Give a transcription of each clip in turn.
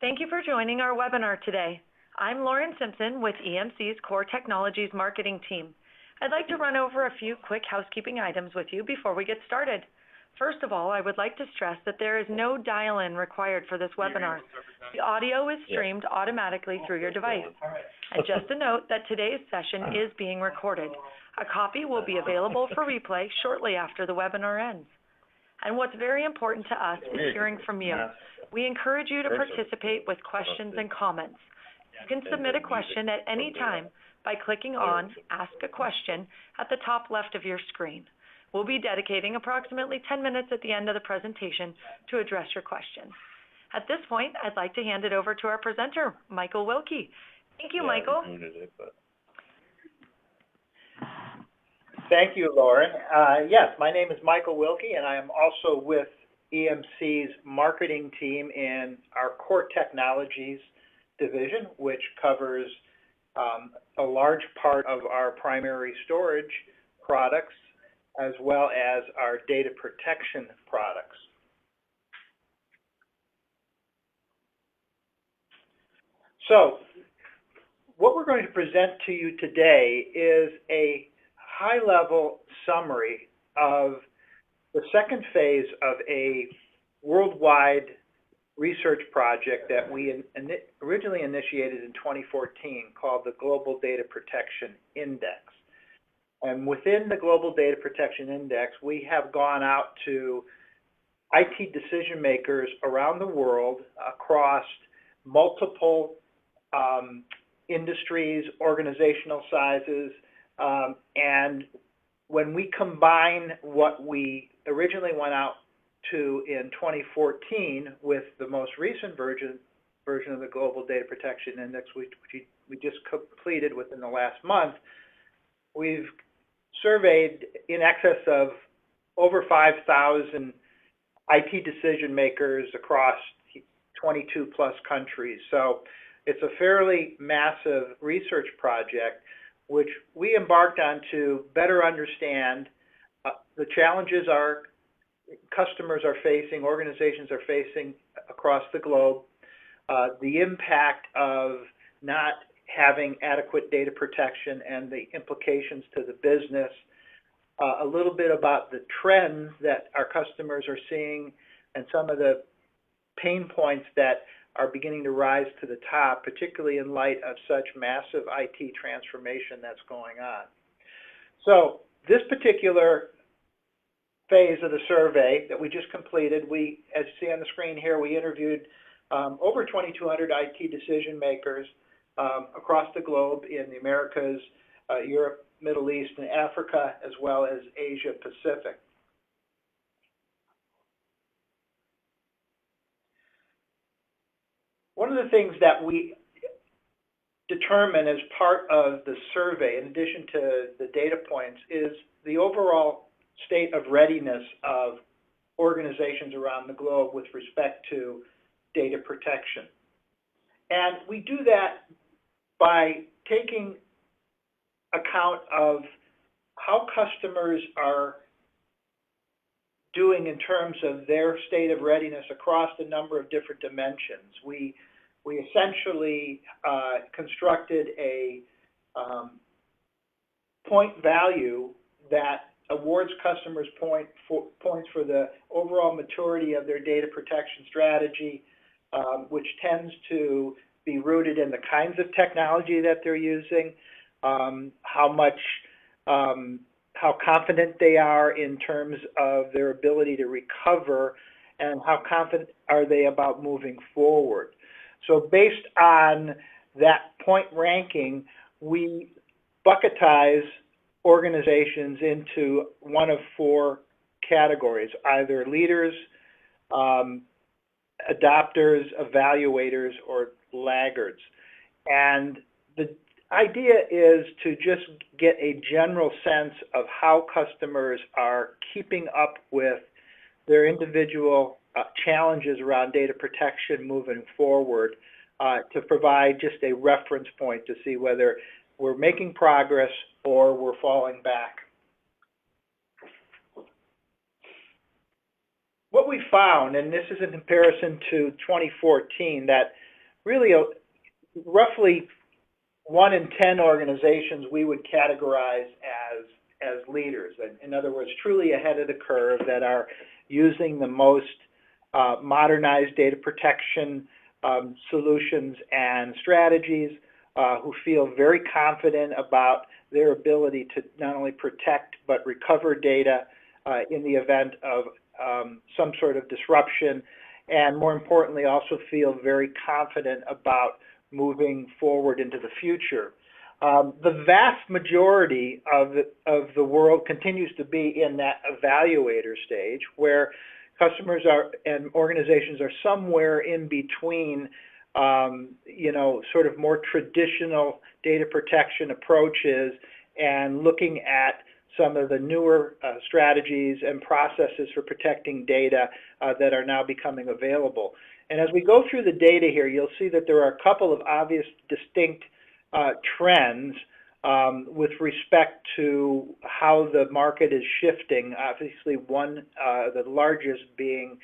Thank you for joining our webinar today. I'm Lauren Simpson with EMC's Core Technologies Marketing Team. I'd like to run over a few quick housekeeping items with you before we get started. First of all, I would like to stress that there is no dial-in required for this webinar. The audio is streamed automatically through your device. And just a note that today's session is being recorded. A copy will be available for replay shortly after the webinar ends. And what's very important to us is hearing from you. We encourage you to participate with questions and comments. You can submit a question at any time by clicking on Ask a Question at the top left of your screen. We'll be dedicating approximately 10 minutes at the end of the presentation to address your questions. At this point, I'd like to hand it over to our presenter, Michael Wilkie. Thank you, Michael. Thank you, Lauren. Yes, my name is Michael Wilkie, and I am also with EMC's marketing team in our Core Technologies division, which covers a large part of our primary storage products, as well as our data protection products. So, what we're going to present to you today is a high-level summary of the second phase of a worldwide research project that we originally initiated in 2014 called the Global Data Protection Index. And within the Global Data Protection Index, we have gone out to IT decision makers around the world across multiple industries, organizational sizes, and when we combine what we originally went out to in 2014 with the most recent version of the Global Data Protection Index, which we just completed within the last month, we've surveyed in excess of over 5,000 IT decision makers across 22 plus countries. So it's a fairly massive research project which we embarked on to better understand the challenges our customers are facing, organizations are facing across the globe, the impact of not having adequate data protection and the implications to the business, a little bit about the trends that our customers are seeing and some of the pain points that are beginning to rise to the top, particularly in light of such massive IT transformation that's going on. So this particular phase of the survey that we just completed, as you see on the screen here, we interviewed over 2,200 IT decision makers across the globe in the Americas, Europe, Middle East, and Africa, as well as Asia Pacific. One of the things that we determine as part of the survey, in addition to the data points, is the overall state of readiness of organizations around the globe with respect to data protection. And we do that by taking account of how customers are doing in terms of their state of readiness across a number of different dimensions. We essentially constructed a point value that awards customers points for the overall maturity of their data protection strategy, which tends to be rooted in the kinds of technology that they're using, how confident they are in terms of their ability to recover, and how confident are they about moving forward. So based on that point ranking, we bucketize organizations into one of four categories: either leaders, adopters, evaluators, or laggards. And the idea is to just get a general sense of how customers are keeping up with their individual challenges around data protection moving forward, to provide just a reference point to see whether we're making progress or we're falling back. What we found, and this is in comparison to 2014, that really roughly 1 in 10 organizations we would categorize as leaders. In other words, truly ahead of the curve, that are using the most modernized data protection solutions and strategies, who feel very confident about their ability to not only protect but recover data in the event of some sort of disruption, and more importantly, also feel very confident about moving forward into the future. The vast majority of the world continues to be in that evaluator stage, where customers are and organizations are somewhere in between, sort of more traditional data protection approaches and looking at some of the newer strategies and processes for protecting data that are now becoming available. And as we go through the data here, you'll see that there are a couple of obvious distinct trends with respect to how the market is shifting. Obviously, one, the largest being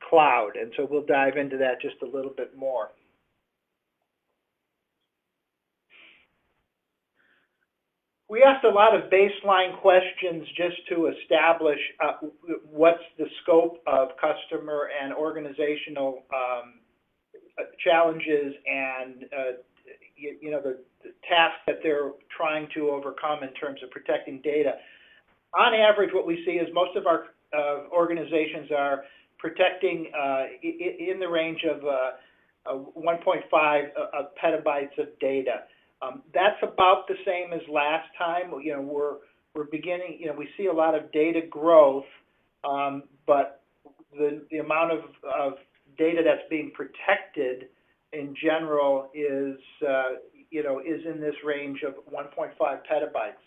cloud. And so we'll dive into that just a little bit more. We asked a lot of baseline questions just to establish what's the scope of customer and organizational challenges and the tasks that they're trying to overcome in terms of protecting data. On average, what we see is most of our organizations are protecting in the range of 1.5 petabytes of data. That's about the same as last time. We're beginning. We see a lot of data growth, but the amount of data that's being protected in general is in this range of 1.5 petabytes.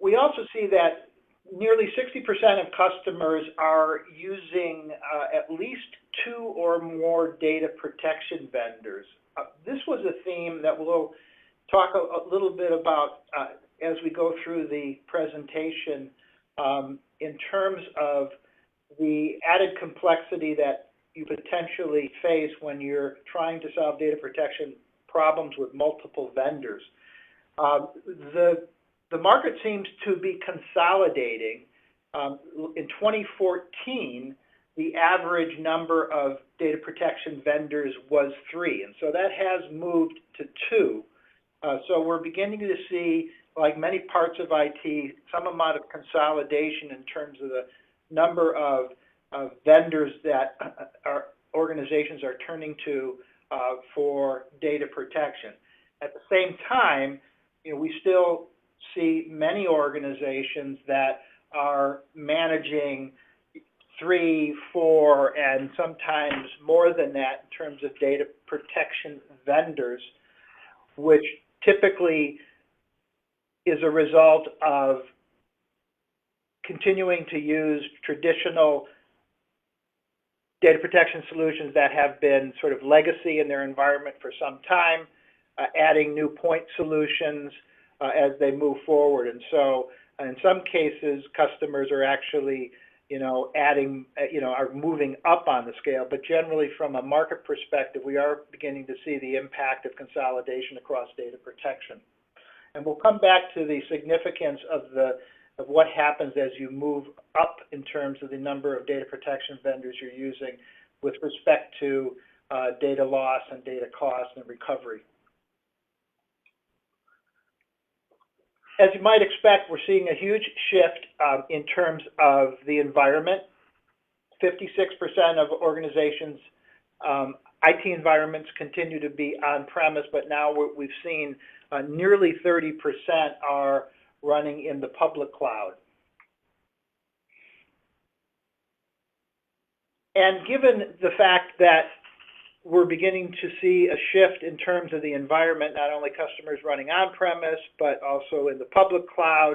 We also see that nearly 60% of customers are using at least 2 or more data protection vendors. This was a theme that we'll talk a little bit about as we go through the presentation in terms of the added complexity that you potentially face when you're trying to solve data protection problems with multiple vendors. The market seems to be consolidating. In 2014, the average number of data protection vendors was 3, and so that has moved to 2. So we're beginning to see, like many parts of IT, some amount of consolidation in terms of the number of vendors that our organizations are turning to for data protection. At the same time, we still see many organizations that are managing 3, 4, and sometimes more than that in terms of data protection vendors, which typically is a result of continuing to use traditional data protection solutions that have been sort of legacy in their environment for some time, adding new point solutions as they move forward. And so in some cases, customers are actually, adding, are moving up on the scale. But generally, from a market perspective, we are beginning to see the impact of consolidation across data protection. And we'll come back to the significance of what happens as you move up in terms of the number of data protection vendors you're using with respect to data loss and data cost and recovery. As you might expect, we're seeing a huge shift in terms of the environment. 56% of organizations' IT environments continue to be on-premise, but now we've seen nearly 30% are running in the public cloud. And given the fact that we're beginning to see a shift in terms of the environment, not only customers running on-premise, but also in the public cloud,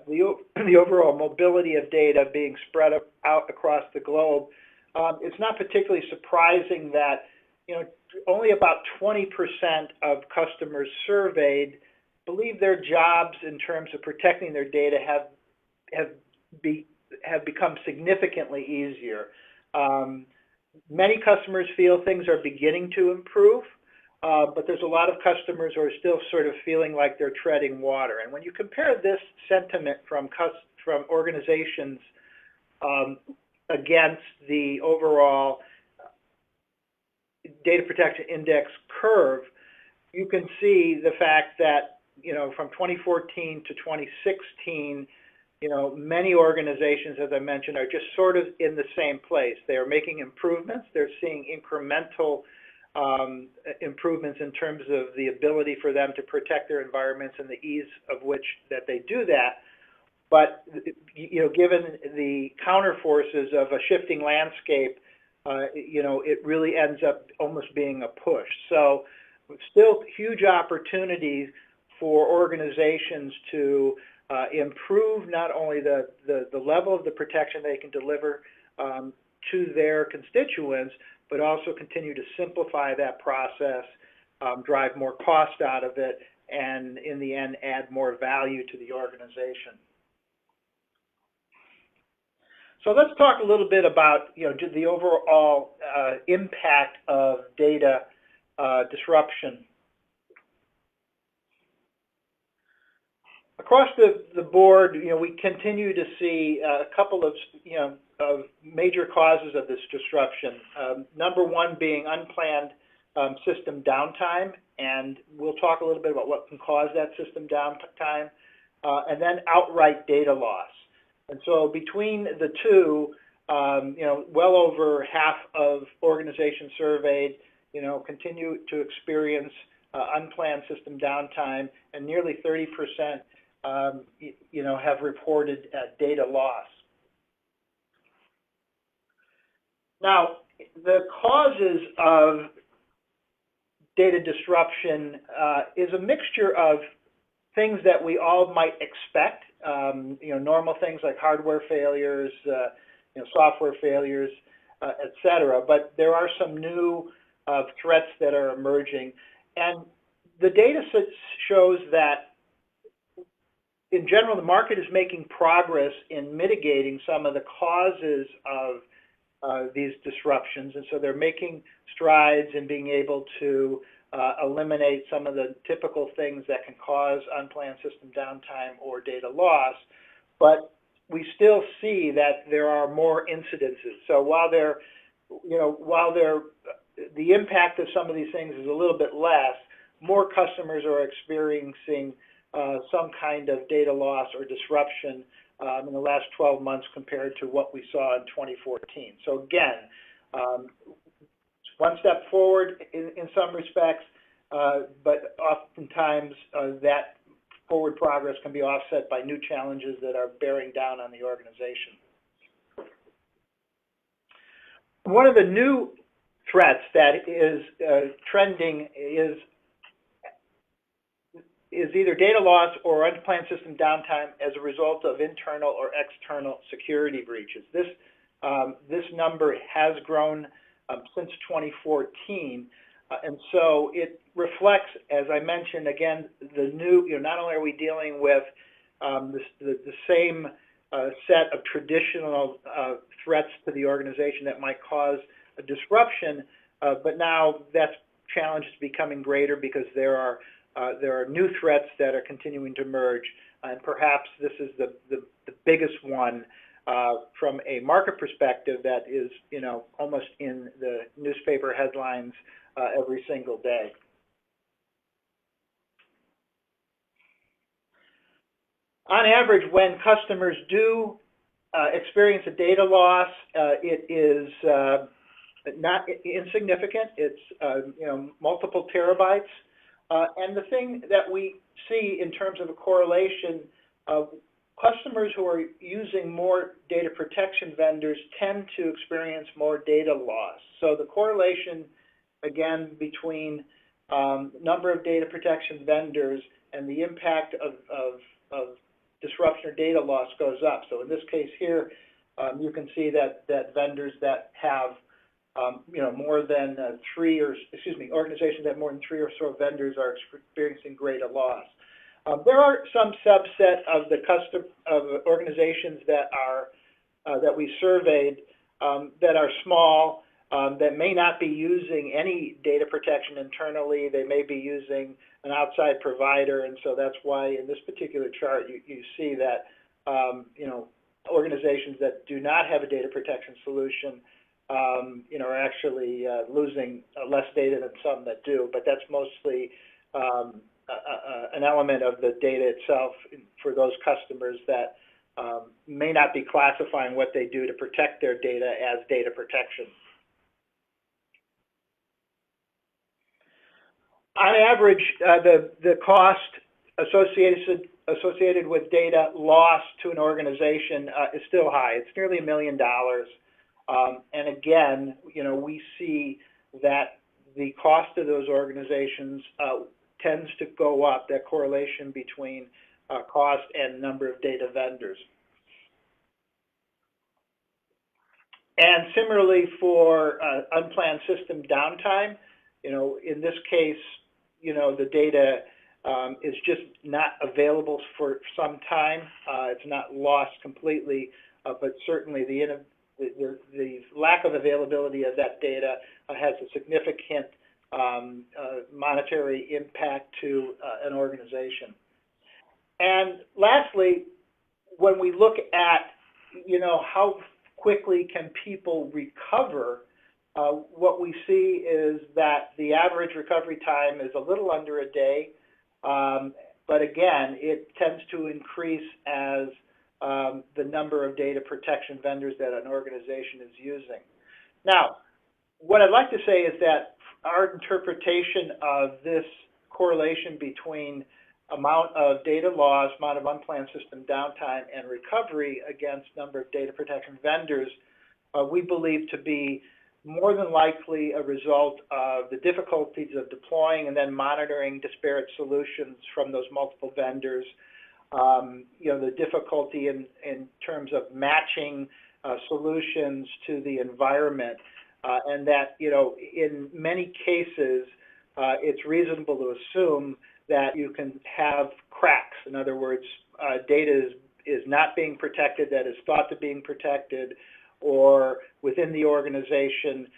the overall mobility of data being spread out across the globe, it's not particularly surprising that only about 20% of customers surveyed believe their jobs in terms of protecting their data have become significantly easier. Many customers feel things are beginning to improve, but there's a lot of customers who are still sort of feeling like they're treading water. And when you compare this sentiment from organizations against the overall data protection index curve, you can see the fact that, from 2014 to 2016, many organizations, as I mentioned, are just sort of in the same place. They are making improvements. They're seeing incremental improvements in terms of the ability for them to protect their environments and the ease of which that they do that. But, given the counter forces of a shifting landscape, it really ends up almost being a push. So still huge opportunities for organizations to improve not only the level of the protection they can deliver to their constituents, but also continue to simplify that process, drive more cost out of it, and in the end, add more value to the organization. So let's talk a little bit about the overall impact of data disruption. Across the board, we continue to see a couple of major causes of this disruption. Number one being unplanned system downtime, and we'll talk a little bit about what can cause that system downtime, and then outright data loss. And so between the two, well over half of organizations surveyed, continue to experience unplanned system downtime, and nearly 30% have reported data loss. Now, the causes of data disruption is a mixture of things that we all might expect, normal things like hardware failures, software failures, et cetera. But there are some new threats that are emerging. And the data shows that, in general, the market is making progress in mitigating some of the causes of these disruptions. And so they're making strides in being able to eliminate some of the typical things that can cause unplanned system downtime or data loss. But we still see that there are more incidences. So while the impact of some of these things is a little bit less, more customers are experiencing some kind of data loss or disruption in the last 12 months compared to what we saw in 2014. So again, one step forward in some respects, but oftentimes that forward progress can be offset by new challenges that are bearing down on the organization. One of the new threats that is trending is either data loss or unplanned system downtime as a result of internal or external security breaches. This number has grown since 2014, and so it reflects, as I mentioned, again, the new, not only are we dealing with the same set of traditional threats to the organization that might cause a disruption, but now that challenge is becoming greater because there are new threats that are continuing to emerge, and perhaps this is the biggest one from a market perspective that is, almost in the newspaper headlines every single day. On average, when customers do experience a data loss, it is not insignificant. It's multiple terabytes. And the thing that we see in terms of a correlation of customers who are using more data protection vendors tend to experience more data loss. So the correlation, again, between number of data protection vendors and the impact of disruption or data loss goes up. So in this case here, you can see that vendors that have more than organizations that have more than 3 or so vendors are experiencing greater loss. There are some subset of the organizations that are that we surveyed that are small, that may not be using any data protection internally. They may be using an outside provider, and so that's why in this particular chart you see that organizations that do not have a data protection solution are actually losing less data than some that do, but that's mostly an element of the data itself for those customers that may not be classifying what they do to protect their data as data protection. On average, the cost associated with data loss to an organization is still high. It's nearly $1 million. And again, we see that the cost of those organizations tends to go up, that correlation between cost and number of data vendors. And similarly for unplanned system downtime, in this case, the data is just not available for some time. It's not lost completely, but certainly the lack of availability of that data has a significant monetary impact to an organization. And lastly, when we look at, how quickly can people recover, what we see is that the average recovery time is a little under a day, but again, it tends to increase as the number of data protection vendors that an organization is using. Now, what I'd like to say is that our interpretation of this correlation between amount of data loss, amount of unplanned system downtime, and recovery against number of data protection vendors, we believe to be more than likely a result of the difficulties of deploying and then monitoring disparate solutions from those multiple vendors. The difficulty in terms of matching solutions to the environment, and that, in many cases, it's reasonable to assume that you can have cracks. In other words, data is not being protected that is thought to being protected, or within the organization,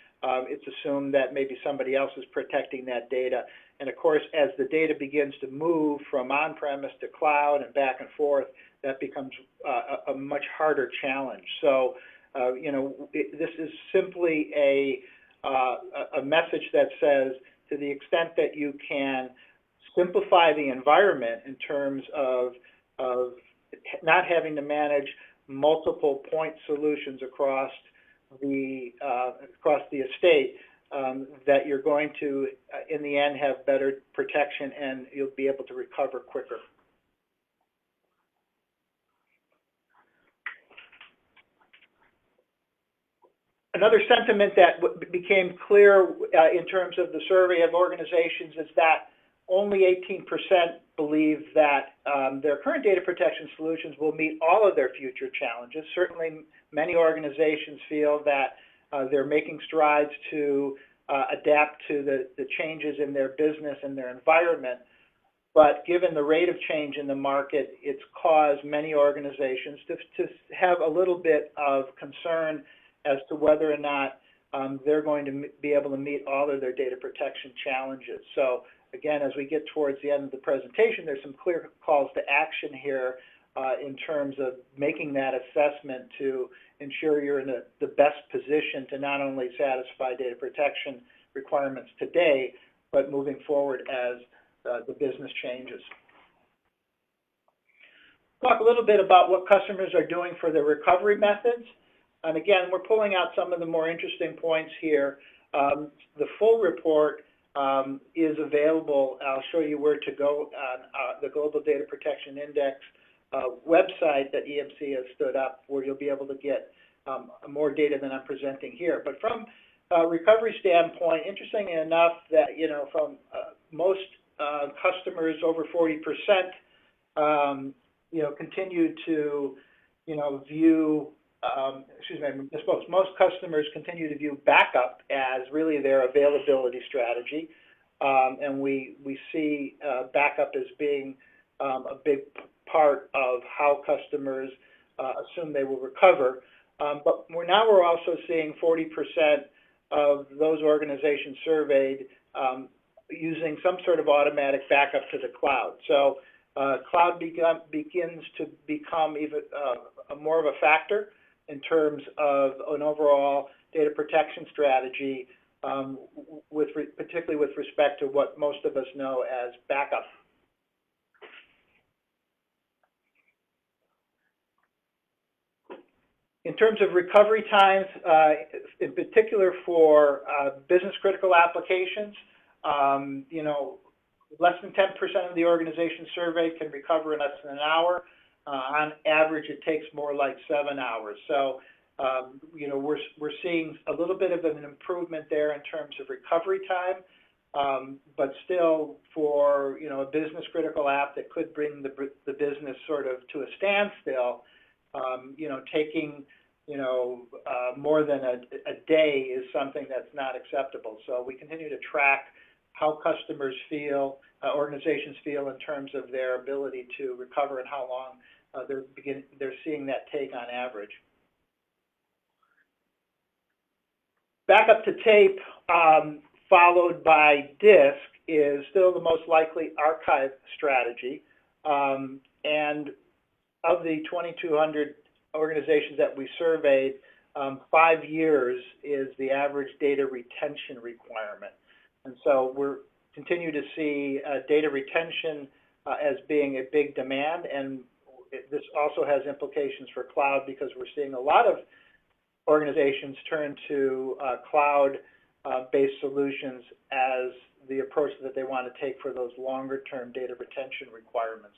it's assumed that maybe somebody else is protecting that data. And of course, as the data begins to move from on-premise to cloud and back and forth, that becomes a much harder challenge. So, this is simply a message that says, to the extent that you can simplify the environment in terms of not having to manage multiple point solutions across the estate, that you're going to, in the end, have better protection and you'll be able to recover quicker. Another sentiment that became clear in terms of the survey of organizations is that only 18% believe that their current data protection solutions will meet all of their future challenges. Certainly, many organizations feel that they're making strides to adapt to the changes in their business and their environment. But given the rate of change in the market, it's caused many organizations to have a little bit of concern as to whether or not they're going to be able to meet all of their data protection challenges. So again, as we get towards the end of the presentation, there's some clear calls to action here in terms of making that assessment to ensure you're in the best position to not only satisfy data protection requirements today, but moving forward as the business changes. Talk a little bit about what customers are doing for their recovery methods. And again, we're pulling out some of the more interesting points here. The full report is available. I'll show you where to go on the Global Data Protection Index website that EMC has stood up, where you'll be able to get more data than I'm presenting here. But from a recovery standpoint, interestingly enough, that from most customers, over 40%, continue to view. Most customers continue to view backup as really their availability strategy, and we see backup as being a big part of how customers assume they will recover. But we're also seeing 40% of those organizations surveyed using some sort of automatic backup to the cloud. So cloud begins to become even more of a factor in terms of an overall data protection strategy, particularly with respect to what most of us know as backup. In terms of recovery times, in particular for business critical applications, less than 10% of the organizations surveyed can recover in less than an hour. On average, it takes more like 7 hours. So, we're seeing a little bit of an improvement there in terms of recovery time, but still for, a business critical app that could bring the business sort of to a standstill, taking, more than a day is something that's not acceptable. So we continue to track how customers feel, organizations feel in terms of their ability to recover and how long they're seeing that take on average. Backup to tape, followed by disk, is still the most likely archive strategy. And of the 2,200 organizations that we surveyed, 5 years is the average data retention requirement. And so we're continue to see data retention as being a big demand, and this also has implications for cloud because we're seeing a lot of organizations turn to cloud-based solutions as the approach that they want to take for those longer-term data retention requirements.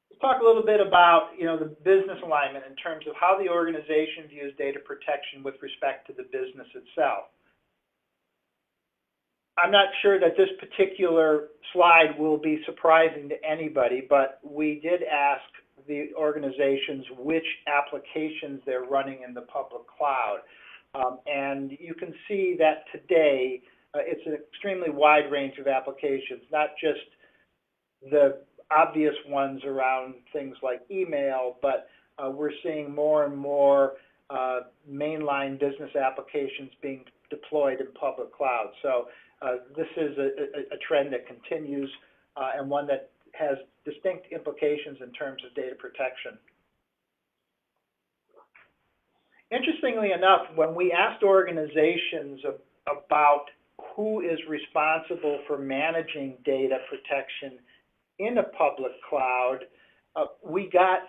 Let's talk a little bit about the business alignment in terms of how the organization views data protection with respect to the business itself. I'm not sure that this particular slide will be surprising to anybody, but we did ask the organizations which applications they're running in the public cloud. And you can see that today it's an extremely wide range of applications, not just the obvious ones around things like email, but we're seeing more and more mainline business applications being deployed in public cloud. So this is a trend that continues and one that has distinct implications in terms of data protection. Interestingly enough, when we asked organizations about who is responsible for managing data protection in a public cloud, we got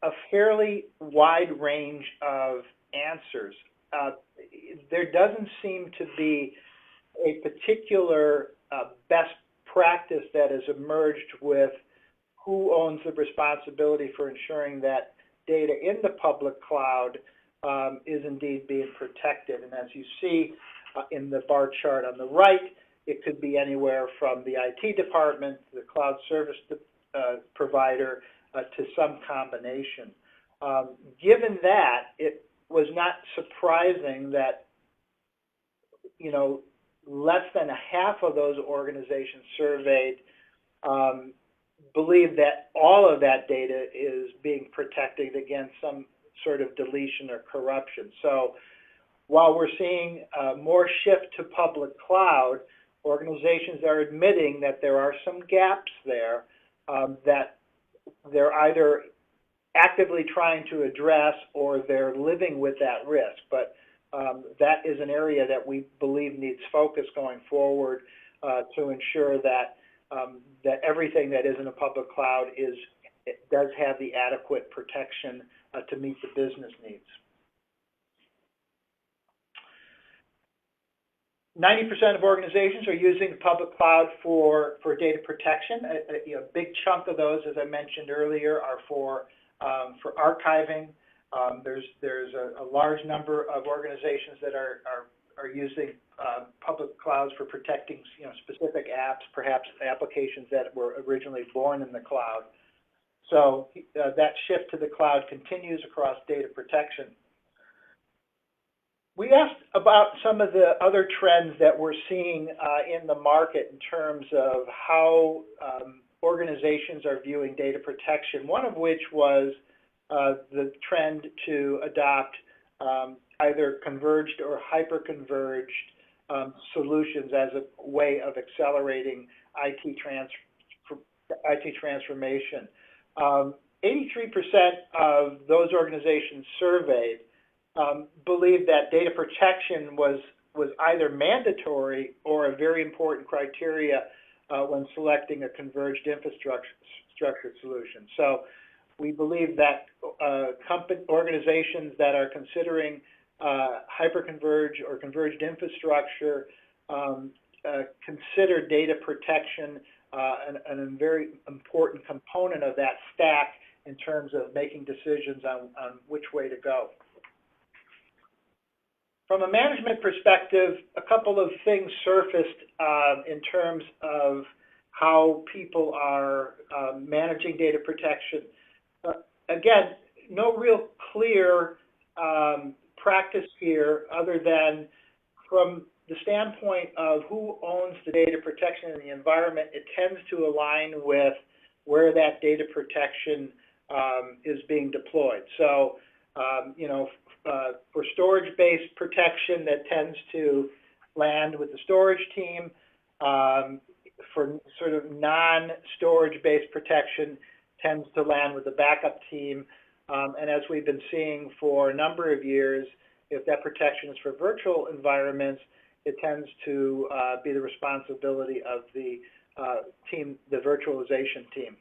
a fairly wide range of answers. There doesn't seem to be a particular best practice that has emerged with who owns the responsibility for ensuring that data in the public cloud is indeed being protected. And as you see in the bar chart on the right, it could be anywhere from the IT department, the cloud service provider, to some combination. Given that, it was not surprising that, less than a half of those organizations surveyed believe that all of that data is being protected against some sort of deletion or corruption. So while we're seeing more shift to public cloud, organizations are admitting that there are some gaps there that they're either actively trying to address or they're living with that risk. But that is an area that we believe needs focus going forward to ensure that that everything that is in a public cloud does have the adequate protection to meet the business needs. 90% of organizations are using the public cloud for data protection. A big chunk of those, as I mentioned earlier, are for archiving. There's a large number of organizations that are using public clouds for protecting specific apps, perhaps applications that were originally born in the cloud. So that shift to the cloud continues across data protection. We asked about some of the other trends that we're seeing in the market in terms of how organizations are viewing data protection, one of which was the trend to adopt either converged or hyper-converged solutions as a way of accelerating IT transformation. 83% of those organizations surveyed believed that data protection was either mandatory or a very important criteria when selecting a converged infrastructure solution. So we believe that organizations that are considering hyperconverged or converged infrastructure consider data protection a very important component of that stack in terms of making decisions on which way to go. From a management perspective, a couple of things surfaced in terms of how people are managing data protection. Again, no real clear practice here other than from the standpoint of who owns the data protection in the environment, it tends to align with where that data protection is being deployed. So, for storage-based protection, that tends to land with the storage team. For sort of non-storage-based protection, tends to land with the backup team. And as we've been seeing for a number of years, if that protection is for virtual environments, it tends to be the responsibility of the team, the virtualization team.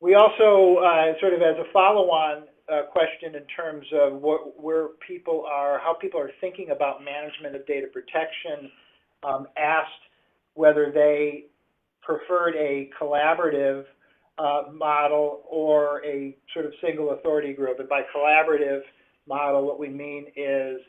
We also, sort of as a follow-on question in terms of how people are thinking about management of data protection, asked whether they preferred a collaborative model or a sort of single authority group. And by collaborative model, what we mean is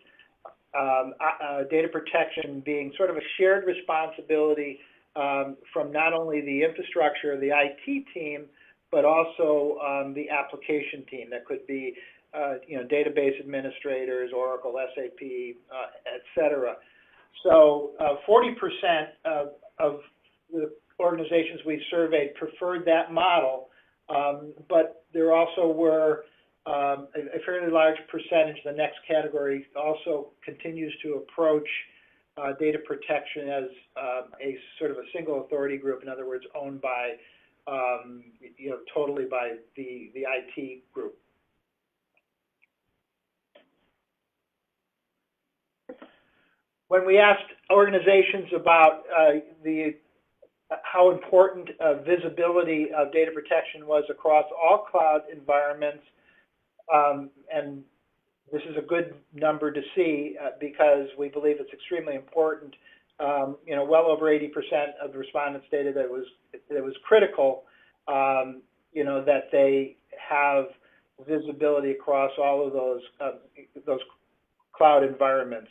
data protection being sort of a shared responsibility from not only the infrastructure, the IT team, but also the application team. That could be, database administrators, Oracle, SAP, et cetera. So 40% of the organizations we surveyed preferred that model, but there also were a fairly large percentage. The next category also continues to approach data protection as a sort of a single authority group. In other words, owned by totally by the IT group. When we asked organizations about how important visibility of data protection was across all cloud environments, and this is a good number to see because we believe it's extremely important. Well over 80% of the respondents stated that it was critical, that they have visibility across all of those cloud environments,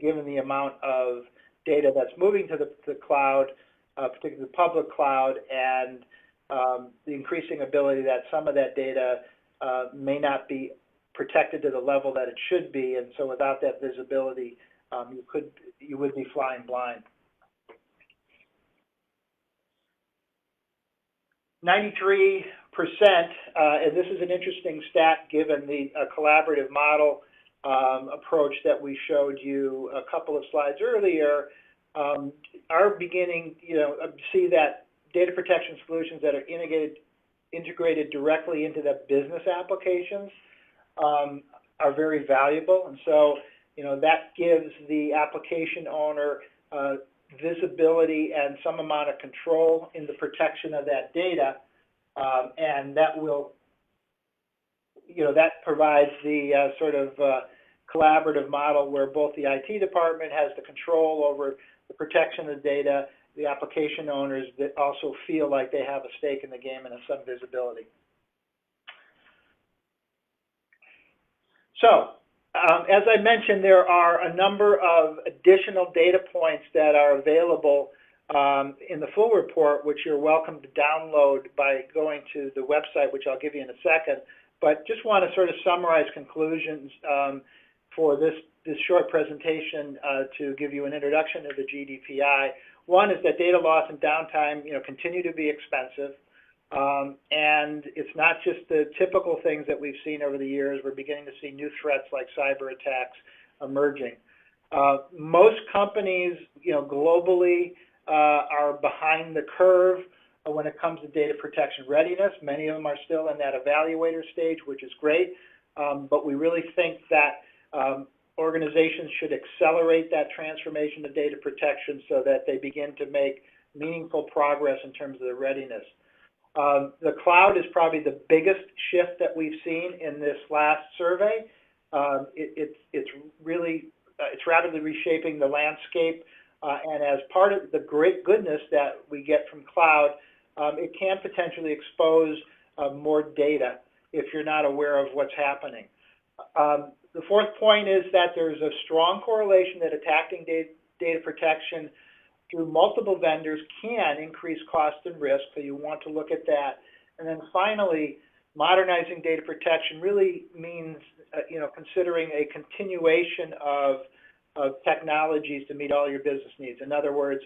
given the amount of data that's moving to the cloud, particularly the public cloud, and the increasing ability that some of that data may not be protected to the level that it should be, and so without that visibility, you would be flying blind. 93%, and this is an interesting stat given the collaborative model approach that we showed you a couple of slides earlier, are beginning, to see that data protection solutions that are integrated directly into the business applications are very valuable, and so that gives the application owner visibility and some amount of control in the protection of that data, and that will, that provides the sort of collaborative model where both the IT department has the control over the protection of the data, the application owners that also feel like they have a stake in the game and have some visibility. So, as I mentioned, there are a number of additional data points that are available in the full report, which you're welcome to download by going to the website, which I'll give you in a second. But just want to sort of summarize conclusions for this short presentation to give you an introduction to the GDPI. One is that data loss and downtime, continue to be expensive. And it's not just the typical things that we've seen over the years. We're beginning to see new threats like cyber attacks emerging. Most companies, globally are behind the curve when it comes to data protection readiness. Many of them are still in that evaluator stage, which is great. But we really think that organizations should accelerate that transformation to data protection so that they begin to make meaningful progress in terms of their readiness. The cloud is probably the biggest shift that we've seen in this last survey. It's rapidly reshaping the landscape, and as part of the great goodness that we get from cloud, it can potentially expose more data if you're not aware of what's happening. The fourth point is that there's a strong correlation that attacking data protection through multiple vendors can increase cost and risk, so you want to look at that. And then finally, modernizing data protection really means, considering a continuation of technologies to meet all your business needs. In other words,